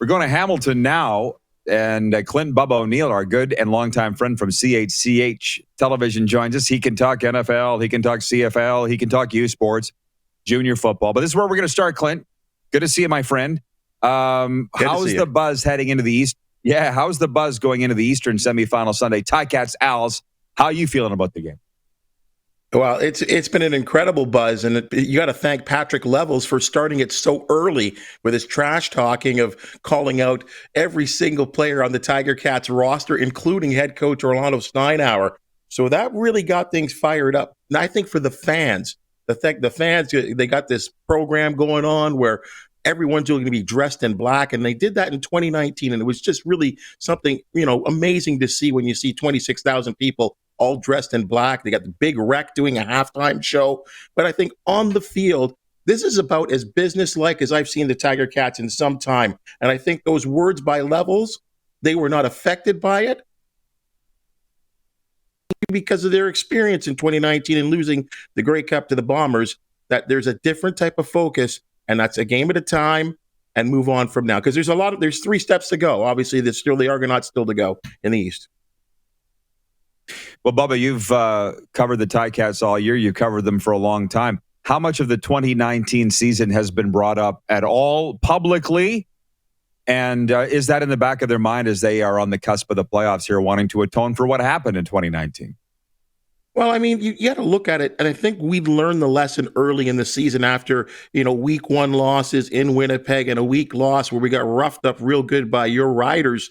going to Hamilton now, and Clint Bubba O'Neil, our good and longtime friend from CHCH Television, joins us. He can talk NFL, he can talk CFL, he can talk U Sports, junior football. But this is where we're going to start, Clint. Good to see you, my friend. How's the buzz heading into the East? Yeah, how's the buzz going into the Eastern semifinal Sunday? Ticats, Als, how are you feeling about the game? Well, it's been an incredible buzz, and you got to thank Patrick Levels for starting it so early with his trash talking of calling out every single player on the Tiger Cats roster, including head coach Orlando Steinauer. So that really got things fired up. And I think for the fans, they got this program going on where everyone's going to be dressed in black, and they did that in 2019, and it was just really something, amazing to see when you see 26,000 people all dressed in black. They got the Big Wreck doing a halftime show. But I think on the field, this is about as business-like as I've seen the Tiger Cats in some time. And I think those words by Levels, they were not affected by it because of their experience in 2019 and losing the Grey Cup to the Bombers, that there's a different type of focus, and that's a game at a time and move on from now. Because there's 3 steps to go. Obviously, there's still the Argonauts still to go in the East. Well, Bubba, you've covered the Ticats all year. You covered them for a long time. How much of the 2019 season has been brought up at all publicly? And is that in the back of their mind as they are on the cusp of the playoffs here, wanting to atone for what happened in 2019? Well, I mean, you got to look at it, and I think we learned the lesson early in the season after, week 1 losses in Winnipeg and a week loss where we got roughed up real good by your Riders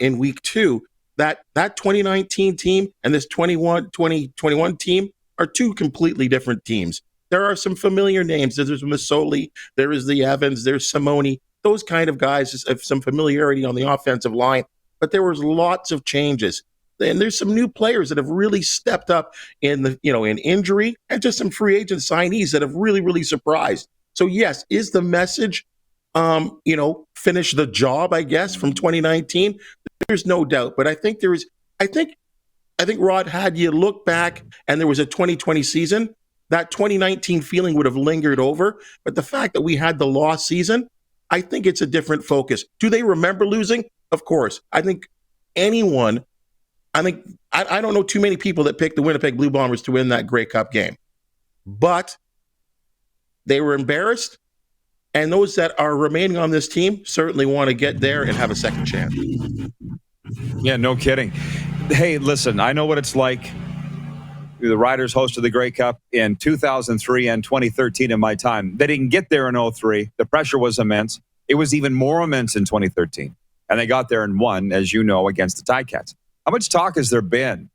in week 2. That 2019 team and this 2021 team are 2 completely different teams. There are some familiar names. There's Masoli, there is the Evans, there's Simone. Those kind of guys have some familiarity on the offensive line, but there was lots of changes. And there's some new players that have really stepped up in injury, and just some free agent signees that have really, really surprised. So yes, is the message, finish the job, I guess, from 2019? There's no doubt. But I think Rod, had you look back and there was a 2020 season, that 2019 feeling would have lingered over. But the fact that we had the lost season, I think it's a different focus. Do they remember losing? Of course. I don't know too many people that picked the Winnipeg Blue Bombers to win that Grey Cup game. But they were embarrassed. And those that are remaining on this team certainly want to get there and have a second chance. Yeah, no kidding. Hey, listen, I know what it's like. The Riders hosted the Grey Cup in 2003 and 2013 in my time. They didn't get there in 2003. The pressure was immense. It was even more immense in 2013. And they got there and won, as you know, against the Ticats. How much talk has there been?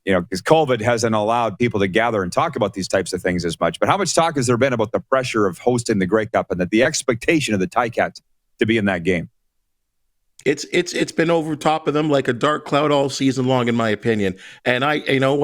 Because COVID hasn't allowed people to gather and talk about these types of things as much. But how much talk has there been about the pressure of hosting the Grey Cup and that the expectation of the Ticats to be in that game? It's been over top of them like a dark cloud all season long, in my opinion. And you know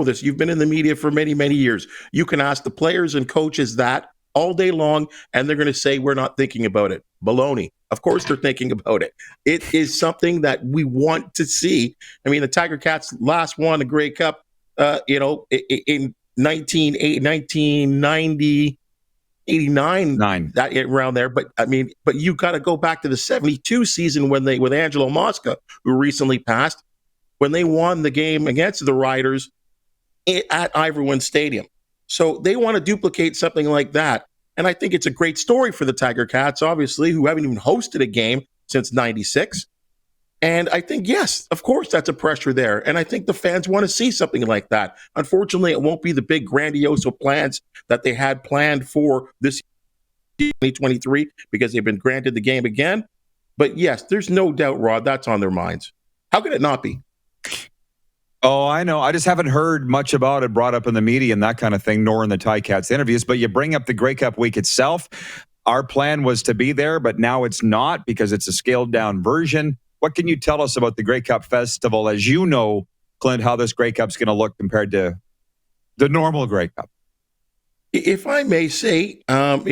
this. You've been in the media for many, many years. You can ask the players and coaches that all day long, and they're going to say we're not thinking about it. Baloney. Of course they're thinking about it. It is something that we want to see. I mean, the Tiger Cats last won the Grey Cup, in 1990. 89, that around there. But you got to go back to the 72 season with Angelo Mosca, who recently passed, when they won the game against the Riders at Iverwood Stadium. So they want to duplicate something like that. And I think it's a great story for the Tiger Cats, obviously, who haven't even hosted a game since 96. And I think, yes, of course, that's a pressure there. And I think the fans want to see something like that. Unfortunately, it won't be the big grandiose plans that they had planned for this 2023 because they've been granted the game again. But yes, there's no doubt, Rod, that's on their minds. How could it not be? Oh, I know. I just haven't heard much about it brought up in the media and that kind of thing, nor in the Ticats interviews. But you bring up the Grey Cup week itself. Our plan was to be there, but now it's not because it's a scaled down version. What can you tell us about the Grey Cup Festival, as you know, Clint, how this Grey Cup's going to look compared to the normal Grey Cup? If I may say, and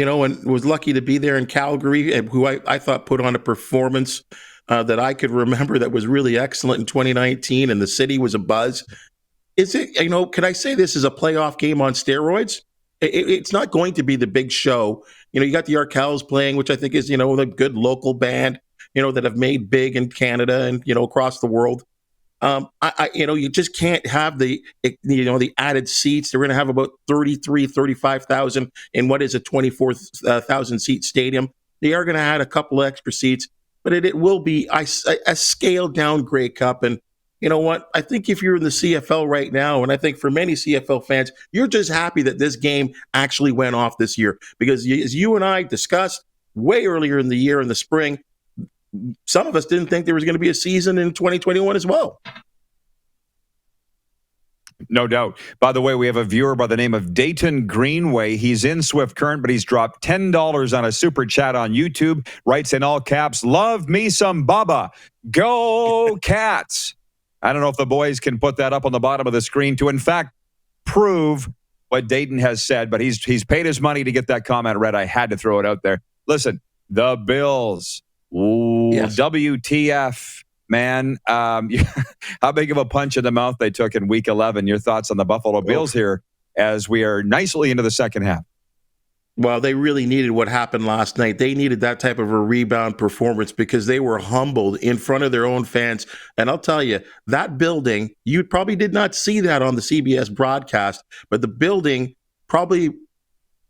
was lucky to be there in Calgary, who I thought put on a performance that I could remember that was really excellent in 2019, and the city was abuzz. Is it, can I say this is a playoff game on steroids? It's not going to be the big show You got the Arkells playing, which I think is, a good local band, that have made big in Canada and, across the world. You just can't have the added seats. They're going to have about 35,000 in what is a 24,000 seat stadium. They are going to add a couple of extra seats, but it will be a scaled down Grey Cup. And you know what? I think if you're in the CFL right now, and I think for many CFL fans, you're just happy that this game actually went off this year, because as you and I discussed way earlier in the year, in the spring, some of us didn't think there was going to be a season in 2021 as well. No doubt. By the way, we have a viewer by the name of Dayton Greenway. He's in Swift Current, but he's dropped $10 on a super chat on YouTube. Writes in all caps, "Love me some Bubba. Go Cats." I don't know if the boys can put that up on the bottom of the screen to, in fact, prove what Dayton has said, but he's paid his money to get that comment read. I had to throw it out there. Listen, the Bills. Ooh, yes. WTF, man. How big of a punch in the mouth they took in Week 11. Your thoughts on the Buffalo Bills here as we are nicely into the second half? Well, they really needed what happened last night. They needed that type of a rebound performance, because they were humbled in front of their own fans. And I'll tell you, that building, you probably did not see that on the CBS broadcast, but the building, probably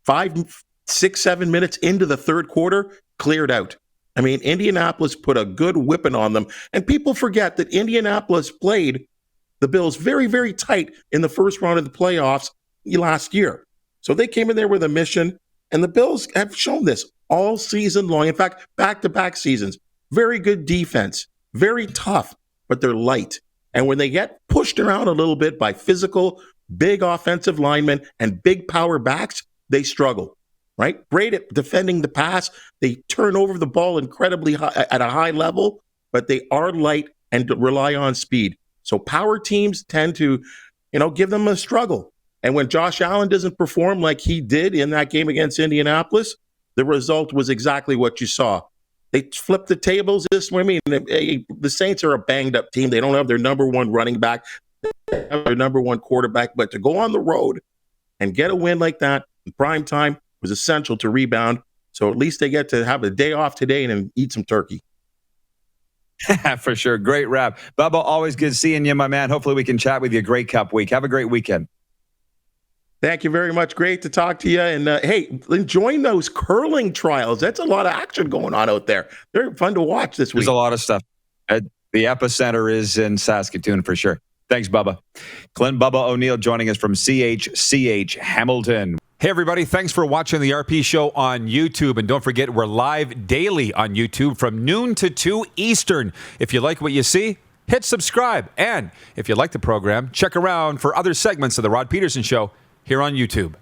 5, 6, 7 minutes into the third quarter, cleared out. I mean, Indianapolis put a good whipping on them. And people forget that Indianapolis played the Bills very, very tight in the first round of the playoffs last year. So they came in there with a mission, and the Bills have shown this all season long. In fact, back-to-back seasons. Very good defense, very tough, but they're light. And when they get pushed around a little bit by physical, big offensive linemen and big power backs, they struggle. Right? Great at defending the pass. They turn over the ball incredibly high, at a high level, but they are light and rely on speed. So power teams tend to, give them a struggle. And when Josh Allen doesn't perform like he did in that game against Indianapolis, the result was exactly what you saw. They flipped the tables this way. I mean, the Saints are a banged-up team. They don't have their number one running back, they have their number one quarterback. But to go on the road and get a win like that in prime time was essential to rebound. So at least they get to have a day off today and then eat some turkey. For sure. Great wrap. Bubba, always good seeing you, my man. Hopefully we can chat with you Grey Cup week. Have a great weekend. Thank you very much. Great to talk to you. And hey, enjoying those curling trials. That's a lot of action going on out there. They're fun to watch this week. There's a lot of stuff. The epicenter is in Saskatoon for sure. Thanks, Bubba. Clint Bubba O'Neil joining us from CHCH Hamilton. Hey, everybody. Thanks for watching the RP Show on YouTube. And don't forget, we're live daily on YouTube from noon to 2 Eastern. If you like what you see, hit subscribe. And if you like the program, check around for other segments of The Rod Pedersen Show here on YouTube.